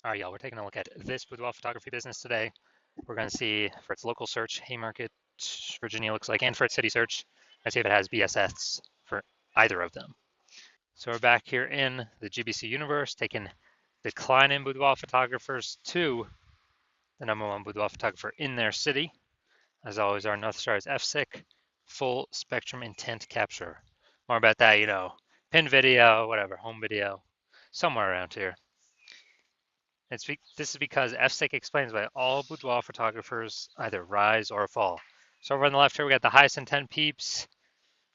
All right, y'all, we're taking a look at this boudoir photography business today. We're going to see for its local search, Haymarket, Virginia looks like, and for its city search, let's see if it has BSS for either of them. So we're back here in the GBC universe, taking decline in boudoir photographers to the #1 boudoir photographer in their city. As always, our North Star is FSIC, full spectrum intent capture. More about that, pin video, whatever, home video, somewhere around here. This is because FSIC explains why all boudoir photographers either rise or fall. So over on the left here, we got the highest intent peeps,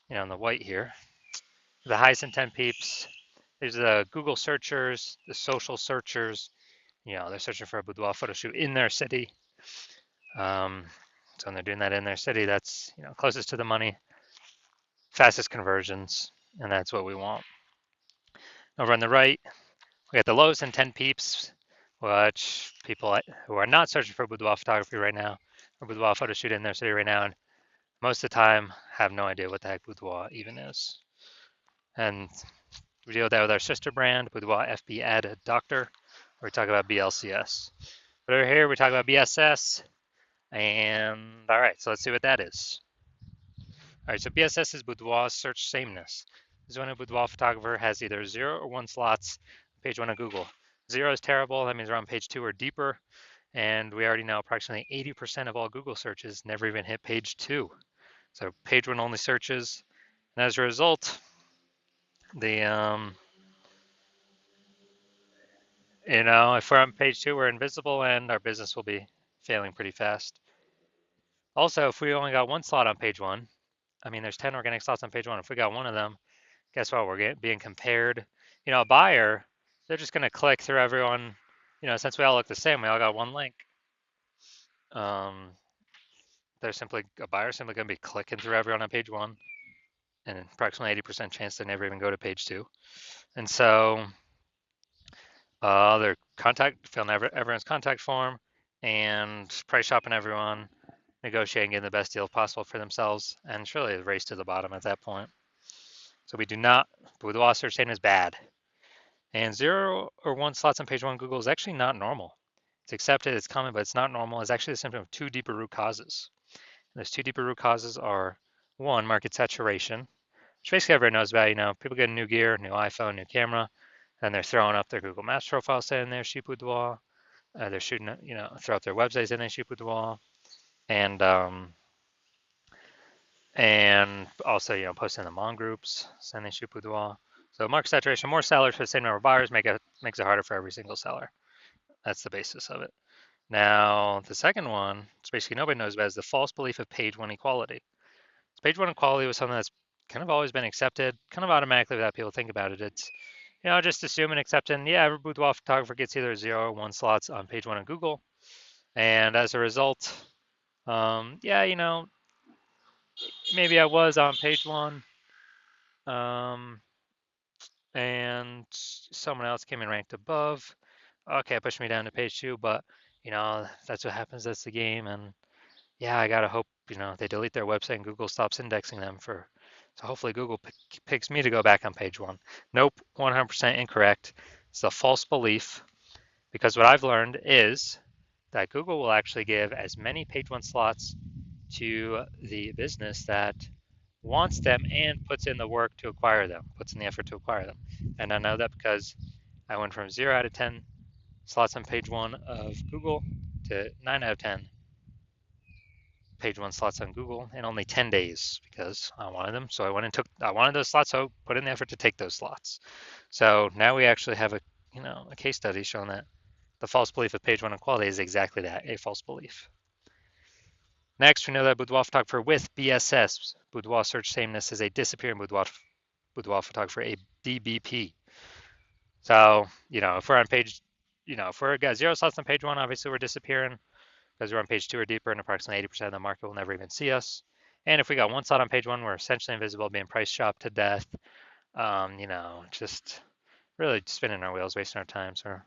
in the white here. The highest intent peeps. These are the Google searchers, the social searchers. They're searching for a boudoir photo shoot in their city. So when they're doing that in their city, that's closest to the money, fastest conversions, and that's what we want. Over on the right, we got the lowest intent peeps, which people who are not searching for boudoir photography right now, or boudoir photo shoot in their city right now, and most of the time have no idea what the heck boudoir even is. And we deal with that with our sister brand, Boudoir FB Ad Doctor, where we talk about BLCS. But over here, we talk about BSS, and all right, so let's see what that is. All right, so BSS is Boudoir Search Sameness. This is when a boudoir photographer has either 0 or 1 slots on page 1 of Google. 0 is terrible, that means we're on page 2 or deeper, and we already know approximately 80% of all Google searches never even hit page 2. So page 1 only searches, and as a result, the if we're on page 2, we're invisible, and our business will be failing pretty fast. Also, if we only got 1 slot on page 1, I mean, there's 10 organic slots on page 1. If we got 1 of them, guess what? We're being compared. A buyer, they're just going to click through everyone. Since we all look the same, we all got 1 link. A buyer simply going to be clicking through everyone on page 1, and approximately 80% chance they never even go to page 2. And so their filling everyone's contact form and price shopping everyone, negotiating, getting the best deal possible for themselves, and it's really a race to the bottom at that point. So we do not, boudoir search is bad. And 0 or 1 slots on page 1 Google is actually not normal. It's accepted, it's common, but it's not normal. It's actually a symptom of 2 deeper root causes. And those 2 deeper root causes are 1, market saturation, which basically everyone knows about. People get a new gear, new iPhone, new camera, and they're throwing up their Google Maps profile saying they're shoot boudoir. They're shooting, throw up their websites saying they shoot boudoir, and also, posting in the Mon groups saying they shoot boudoir. So market saturation, more sellers for the same number of buyers makes it harder for every single seller. That's the basis of it. Now, the second one, which basically nobody knows about, is the false belief of page 1 equality. So page 1 equality was something that's kind of always been accepted, kind of automatically without people think about it. It's, just assume and accepting, yeah, every boudoir photographer gets either 0 or 1 slots on page 1 of Google. And as a result, yeah, maybe I was on page 1, and someone else came and ranked above. Okay, it pushed me down to page 2, but that's what happens. That's the game, and yeah, I gotta hope they delete their website and Google stops indexing them so hopefully Google picks me to go back on page 1. Nope, 100% incorrect. It's a false belief, because what I've learned is that Google will actually give as many page 1 slots to the business that wants them and puts in the work to acquire them, puts in the effort to acquire them. And I know that because I went from 0 out of 10 slots on page 1 of Google to 9 out of 10 page 1 slots on Google in only 10 days because I wanted them. So I wanted those slots, so put in the effort to take those slots. So now we actually have a case study showing that the false belief of page 1 equality is exactly that, a false belief. Next, we know that boudoir photographer with BSS, boudoir search sameness, is a disappearing boudoir photographer, a DBP. So, if we're on page, if we're got 0 slots on page 1, obviously we're disappearing because we're on page 2 or deeper, and approximately 80% of the market will never even see us. And if we got 1 slot on page 1, we're essentially invisible, being price shopped to death. Just really spinning our wheels, wasting our time, so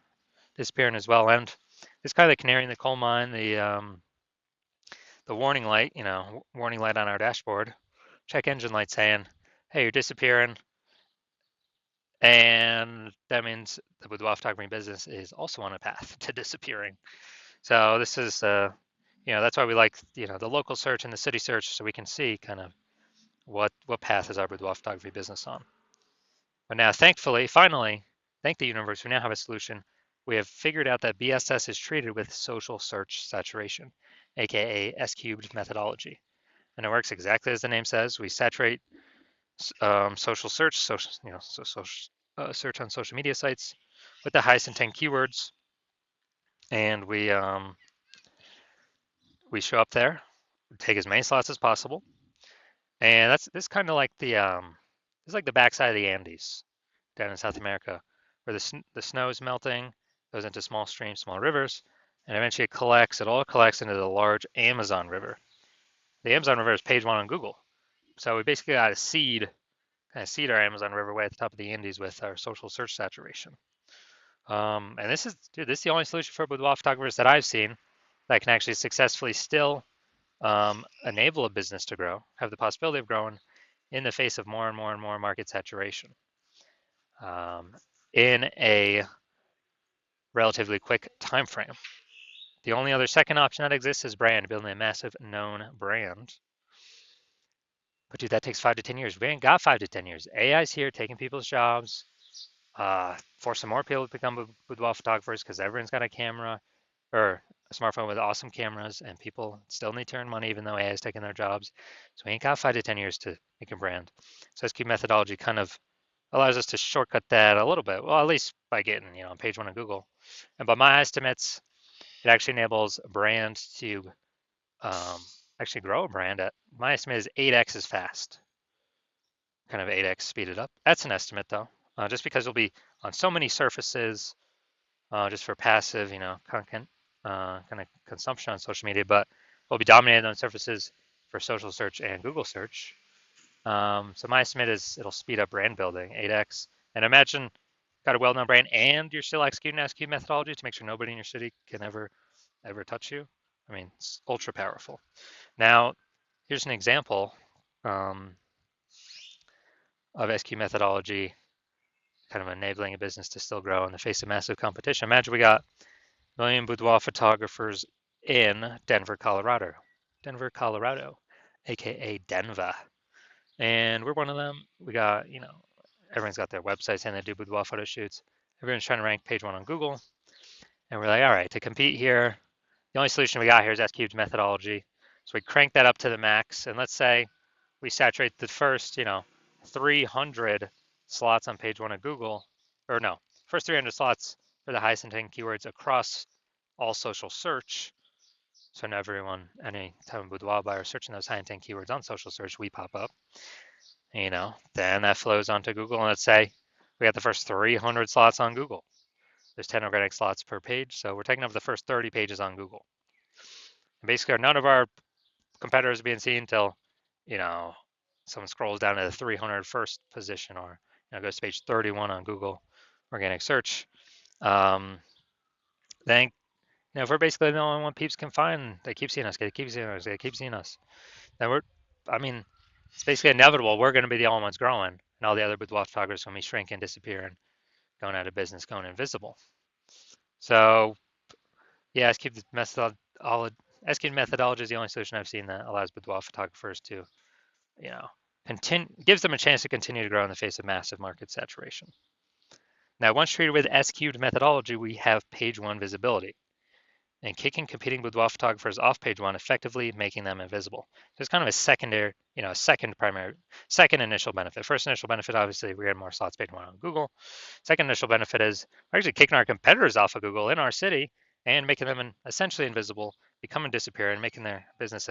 disappearing as well. And it's kind of the canary in the coal mine, the warning light, warning light on our dashboard, check engine light saying, hey, you're disappearing. And that means the boudoir photography business is also on a path to disappearing. So this is, that's why we like, the local search and the city search, so we can see kind of what path is our boudoir photography business on. But now, thankfully, finally, thank the universe, we now have a solution. We have figured out that BSS is treated with social search saturation, aka S-cubed methodology. And it works exactly as the name says. We saturate social search, search on social media sites with the highest intent keywords, and we show up there, take as many slots as possible, and that's this kind of like it's like the backside of the Andes down in South America, where the snow is melting, goes into small streams, small rivers, and eventually it all collects into the large Amazon River. The Amazon River is page one on Google, so we basically got to kind of seed our Amazon River way at the top of the Andes with our social search saturation. And this is the only solution for boudoir photographers that I've seen that can actually successfully still enable a business to grow, have the possibility of growing in the face of more and more and more market saturation in a relatively quick time frame. The only other second option that exists is building a massive known brand. But dude, that takes 5 to 10 years. We ain't got 5 to 10 years. AI's here taking people's jobs, forcing more people to become boudoir photographers because everyone's got a camera or a smartphone with awesome cameras, and people still need to earn money even though AI is taking their jobs. So we ain't got 5 to 10 years to make a brand. So SQ methodology kind of allows us to shortcut that a little bit. Well, at least by getting, on page one of Google. And by my estimates, it actually enables a brand to actually grow a brand at, my estimate is 8x as fast, kind of 8x speeded up. That's an estimate though, just because it'll be on so many surfaces, just for passive, content kind of consumption on social media, but we'll be dominated on surfaces for social search and Google search. So my estimate is it'll speed up brand building 8x. And imagine got a well-known brand and you're still executing SQ methodology to make sure nobody in your city can ever touch you. I mean, it's ultra powerful. Now, here's an example of SQ methodology kind of enabling a business to still grow in the face of massive competition. Imagine we got million boudoir photographers in Denver, Colorado. Denver, Colorado, aka Denver. And we're one of them. We got, everyone's got their websites and they do boudoir photo shoots. Everyone's trying to rank page one on Google. And we're like, all right, to compete here, the only solution we got here is S-cubed methodology. So we crank that up to the max. And let's say we saturate the first, 300 slots on page one of Google, or no, first 300 slots for the highest intent keywords across all social search. So now any time a boudoir buyer searching those high intent keywords on social search, we pop up. Then that flows onto Google, and let's say we got the first 300 slots on Google. There's 10 organic slots per page, so we're taking up the first 30 pages on Google. And basically, none of our competitors are being seen until, someone scrolls down to the 301st position or goes to page 31 on Google organic search. Then if we're basically the only one peeps can find, they keep seeing us, they keep seeing us, they keep seeing us. Then it's basically inevitable. We're going to be the only ones growing, and all the other boudoir photographers will be shrinking, disappearing, going out of business, going invisible. So yeah, SQ methodology is the only solution I've seen that allows boudoir photographers to, gives them a chance to continue to grow in the face of massive market saturation. Now, once treated with S-cubed methodology, we have page one visibility and kicking competing boudoir photographers off page one, effectively making them invisible. So it's kind of a second initial benefit. First initial benefit, obviously, we're getting more slots page one on Google. Second initial benefit is we're actually kicking our competitors off of Google in our city and making them essentially invisible, becoming disappear, and making their business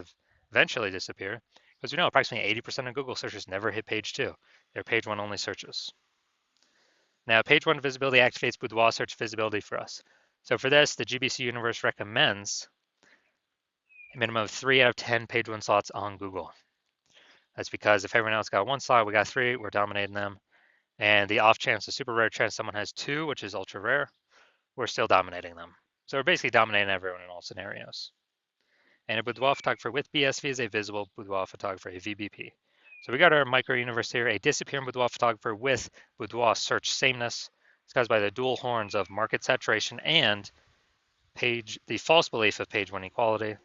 eventually disappear. Because we know approximately 80% of Google searches never hit page two. They're page one only searches. Now, page one visibility activates boudoir search visibility for us. So for this, the GBC universe recommends a minimum of 3 out of 10 page one slots on Google. That's because if everyone else got one slot, we got 3, we're dominating them. And the off chance, the super rare chance someone has 2, which is ultra rare, we're still dominating them. So we're basically dominating everyone in all scenarios. And a boudoir photographer with BSV is a visible boudoir photographer, a VBP. So we got our micro universe here, a disappearing boudoir photographer with boudoir search sameness. It's caused by the dual horns of market saturation and the false belief of page one equality.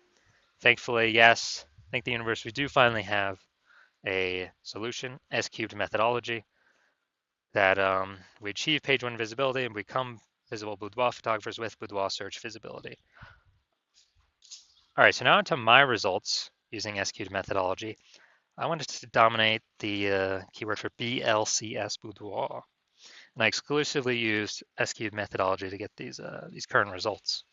Thankfully, yes, I think the universe, we do finally have a solution, S-cubed methodology, that we achieve page one visibility and become visible boudoir photographers with boudoir search visibility. All right, so now onto my results using S-cubed methodology. I wanted to dominate the keyword for BLCS boudoir, and I exclusively used S-cubed methodology to get these current results.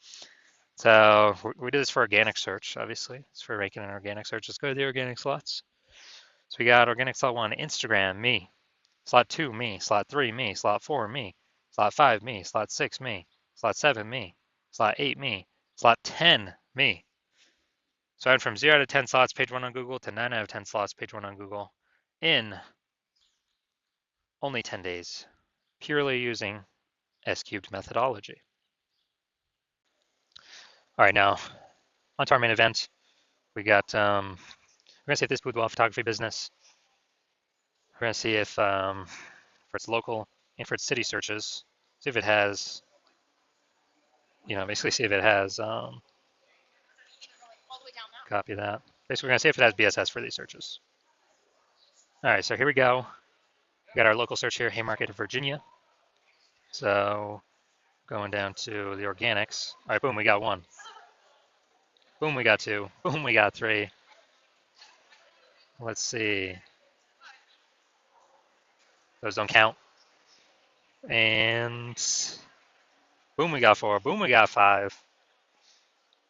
So we did this for organic search, obviously. It's for ranking in organic search. Let's go to the organic slots. So we got organic slot 1, Instagram, me. Slot 2, me. Slot 3, me. Slot 4, me. Slot 5, me. Slot 6, me. Slot 7, me. Slot 8, me. Slot 10, me. So I went from 0 out of 10 slots page 1 on Google to 9 out of 10 slots page 1 on Google in only 10 days, purely using S-cubed methodology. All right, now onto our main event. We got, we're gonna see if this boudoir photography business, we're gonna see if for its local and for its city searches, see if it has, basically see if it has, copy that. Basically, we're gonna see if it has BSS for these searches. All right, so here we go. We got our local search here, Haymarket, Virginia. So going down to the organics. All right, boom, we got 1. Boom, we got 2. Boom, we got 3. Let's see. Those don't count. And boom, we got 4. Boom, we got 5.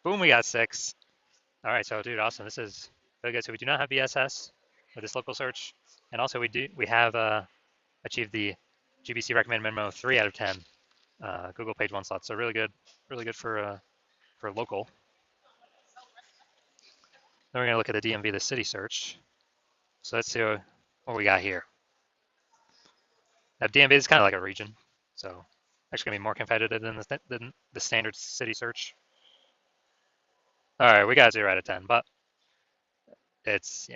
Boom, we got 6. All right, so dude, awesome. This is really good. So we do not have BSS with this local search, and also we have achieved the GBC recommended minimum of 3 out of 10 Google page 1 slots. So really good for local. Then we're gonna look at the DMV, the city search. So let's see what we got here. Now DMV is kind of like a region, so actually gonna be more competitive than the standard city search. All right, we got 0 out of 10, but it's,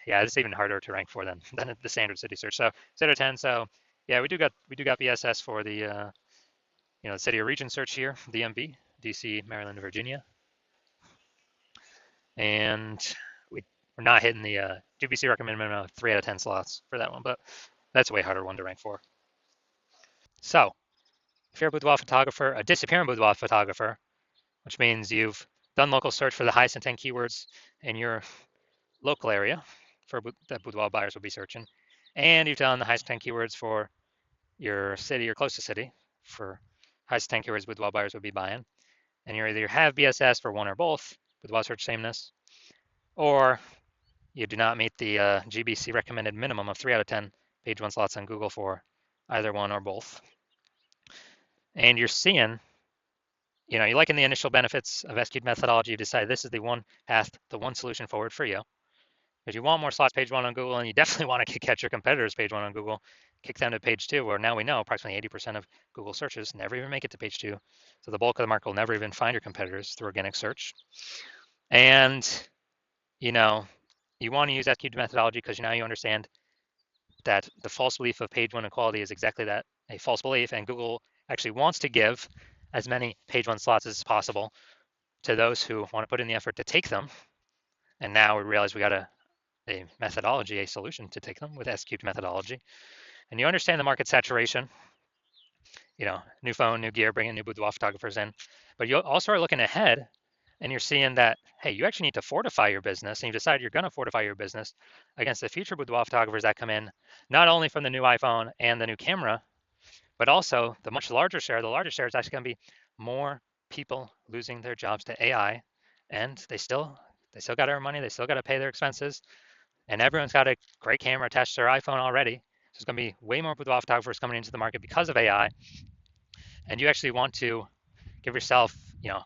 yeah, it's even harder to rank for than the standard city search. So 0 out of 10. So yeah, we do got BSS for the the city or region search here, DMV, DC, Maryland, Virginia, and we're not hitting the GBC recommended minimum of 3 out of 10 slots for that one, but that's a way harder one to rank for. So if you're a boudoir photographer, a disappearing boudoir photographer, which means you've done local search for the highest intent keywords in your local area for that boudoir buyers will be searching, and you've done the highest intent keywords for your city or close to city for highest intent keywords boudoir buyers would be buying, and you either have BSS for one or both, boudoir search sameness, or you do not meet the GBC recommended minimum of 3 out of 10 page 1 slots on Google for either one or both. And you're seeing, you're liking the initial benefits of S-cubed methodology. You decide this is the one path, the one solution forward for you. If you want more slots page 1 on Google, and you definitely want to catch your competitors page 1 on Google, kick them to page 2, where now we know approximately 80% of Google searches never even make it to page 2. So the bulk of the market will never even find your competitors through organic search. And, you want to use S-cubed methodology because now you understand that the false belief of page 1 equality is exactly that, a false belief, and Google actually wants to give as many page 1 slots as possible to those who want to put in the effort to take them. And now we realize we got a methodology, a solution to take them with S-cubed methodology. And you understand the market saturation, new phone, new gear, bringing new boudoir photographers in. But you also are looking ahead, and you're seeing that, hey, you actually need to fortify your business, and you decide you're going to fortify your business against the future boudoir photographers that come in, not only from the new iPhone and the new camera, but also the much larger share. The larger share is actually going to be more people losing their jobs to AI, and they still got to earn money, they still got to pay their expenses, and everyone's got a great camera attached to their iPhone already. So it's going to be way more boudoir photographers coming into the market because of AI, and you actually want to give yourself,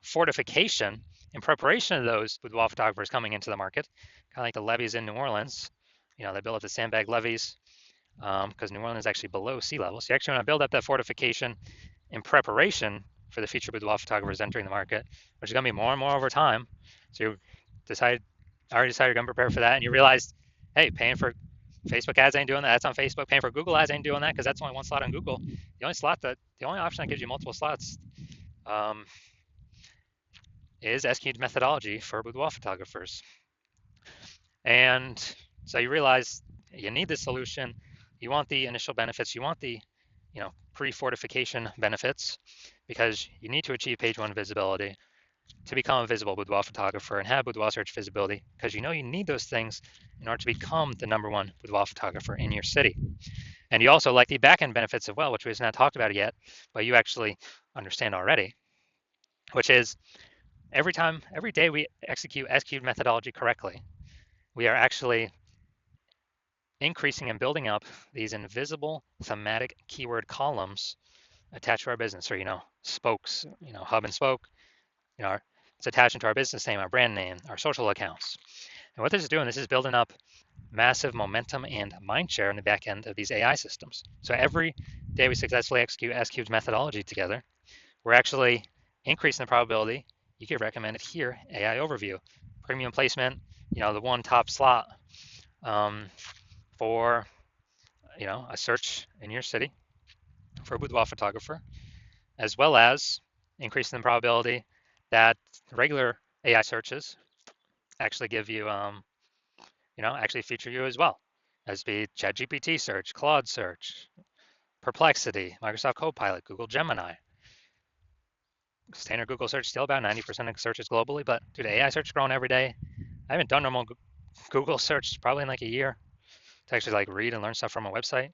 fortification in preparation of those boudoir photographers coming into the market, kind of like the levees in New Orleans. They build up the sandbag levees because New Orleans is actually below sea level. So you actually want to build up that fortification in preparation for the future boudoir photographers entering the market, which is going to be more and more over time. So you decide already decided you're going to prepare for that, and you realized, hey, paying for Facebook ads ain't doing that. That's on Facebook. Paying for Google ads ain't doing that because that's only one slot on Google. The only option that gives you multiple slots um, is SQ'd methodology for boudoir photographers. And so you realize you need this solution. You want the initial benefits. You want the, pre-fortification benefits because you need to achieve page one visibility to become a visible boudoir photographer and have boudoir search visibility because you need those things in order to become the number one boudoir photographer in your city. And you also like the back-end benefits as well, which we've not talked about yet, but you actually understand already, which is every day we execute SQ'd methodology correctly, we are actually increasing and building up these invisible thematic keyword columns attached to our business, or spokes, hub and spoke. It's attached into our business name, our brand name, our social accounts. And what this is doing, this is building up massive momentum and mind share in the back end of these AI systems. So every day we successfully execute SQ's methodology together, we're actually increasing the probability you get recommended here, AI overview, premium placement, the one top slot for a search in your city for a boudoir photographer, as well as increasing the probability that regular AI searches actually give you, actually feature you as well, as be ChatGPT search, Claude search, Perplexity, Microsoft Copilot, Google Gemini. Standard Google search still about 90% of searches globally, but dude, AI search is growing every day. I haven't done normal Google search probably in like a year to actually like read and learn stuff from a website.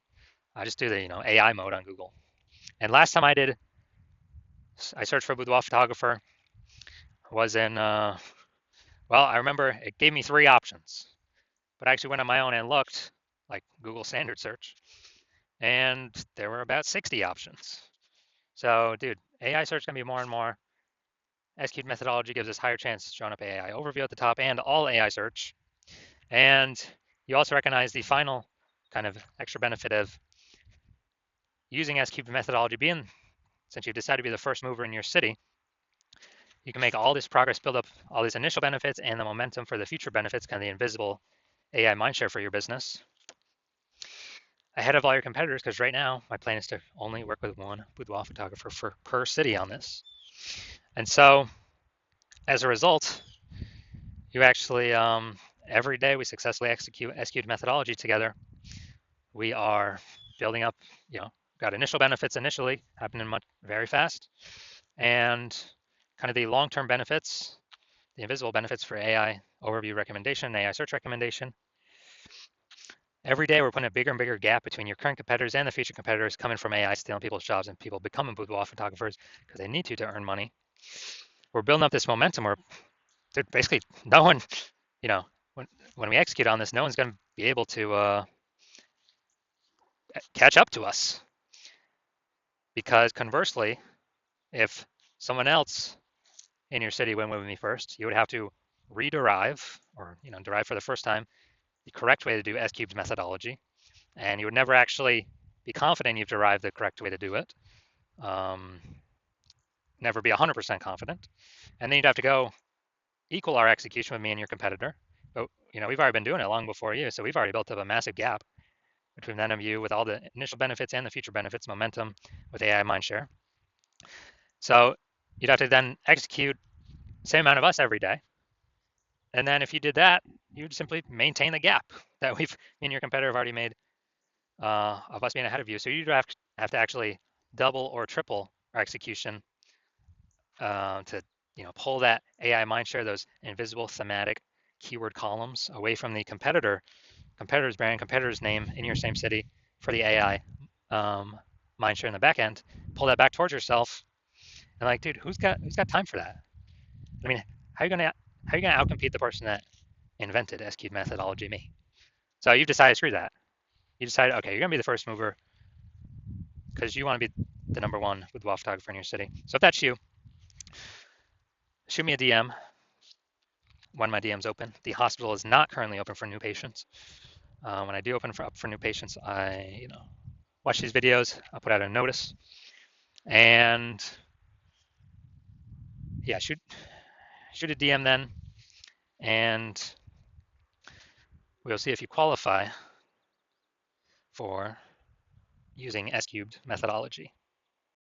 I just do the AI mode on Google. And last time I searched for boudoir photographer was in I remember it gave me three options, but I actually went on my own and looked like Google standard search, and there were about 60 options. So, dude, AI search can be more and more. SQ'd methodology gives us higher chance of showing up AI overview at the top and all AI search. And you also recognize the final kind of extra benefit of using SQ'd methodology being, since you've decided to be the first mover in your city, you can make all this progress, build up all these initial benefits and the momentum for the future benefits, kind of the invisible AI mindshare for your business ahead of all your competitors, because right now my plan is to only work with one boudoir photographer per city on this. And so as a result, you actually, every day we successfully execute SQ'd methodology together. We are building up, got initial benefits initially happening very fast, and kind of the long-term benefits, the invisible benefits for AI overview recommendation, AI search recommendation. Every day we're putting a bigger and bigger gap between your current competitors and the future competitors coming from AI stealing people's jobs and people becoming boudoir photographers because they need to earn money. We're building up this momentum where basically no one, when we execute on this, no one's going to be able to catch up to us. Because conversely, if someone else in your city went with me first, you would have to rederive or derive for the first time the correct way to do S-cubed methodology, and you would never actually be confident you've derived the correct way to do it. Never be 100% confident, and then you'd have to go equal our execution with me and your competitor. But we've already been doing it long before you, so we've already built up a massive gap between then and you with all the initial benefits and the future benefits, momentum with AI mindshare. So you'd have to then execute the same amount of us every day. And then if you did that, you'd simply maintain the gap that me and your competitor have already made of us being ahead of you. So you'd have to actually double or triple our execution to pull that AI mindshare, those invisible thematic keyword columns away from the competitor's brand, competitor's name in your same city for the AI mindshare in the back end. Pull that back towards yourself, and like, dude, who's got time for that? I mean, how are you gonna outcompete the person that invented SQ'd methodology, me? So you've decided, screw that. You decided, okay, you're gonna be the first mover because you want to be the number one boudoir photographer in your city. So if that's you, shoot me a DM when my DM's open. The hospital is not currently open for new patients. When I do open up for new patients, I watch these videos. I'll put out a notice, and yeah, shoot a DM then, and we'll see if you qualify for using S cubed methodology.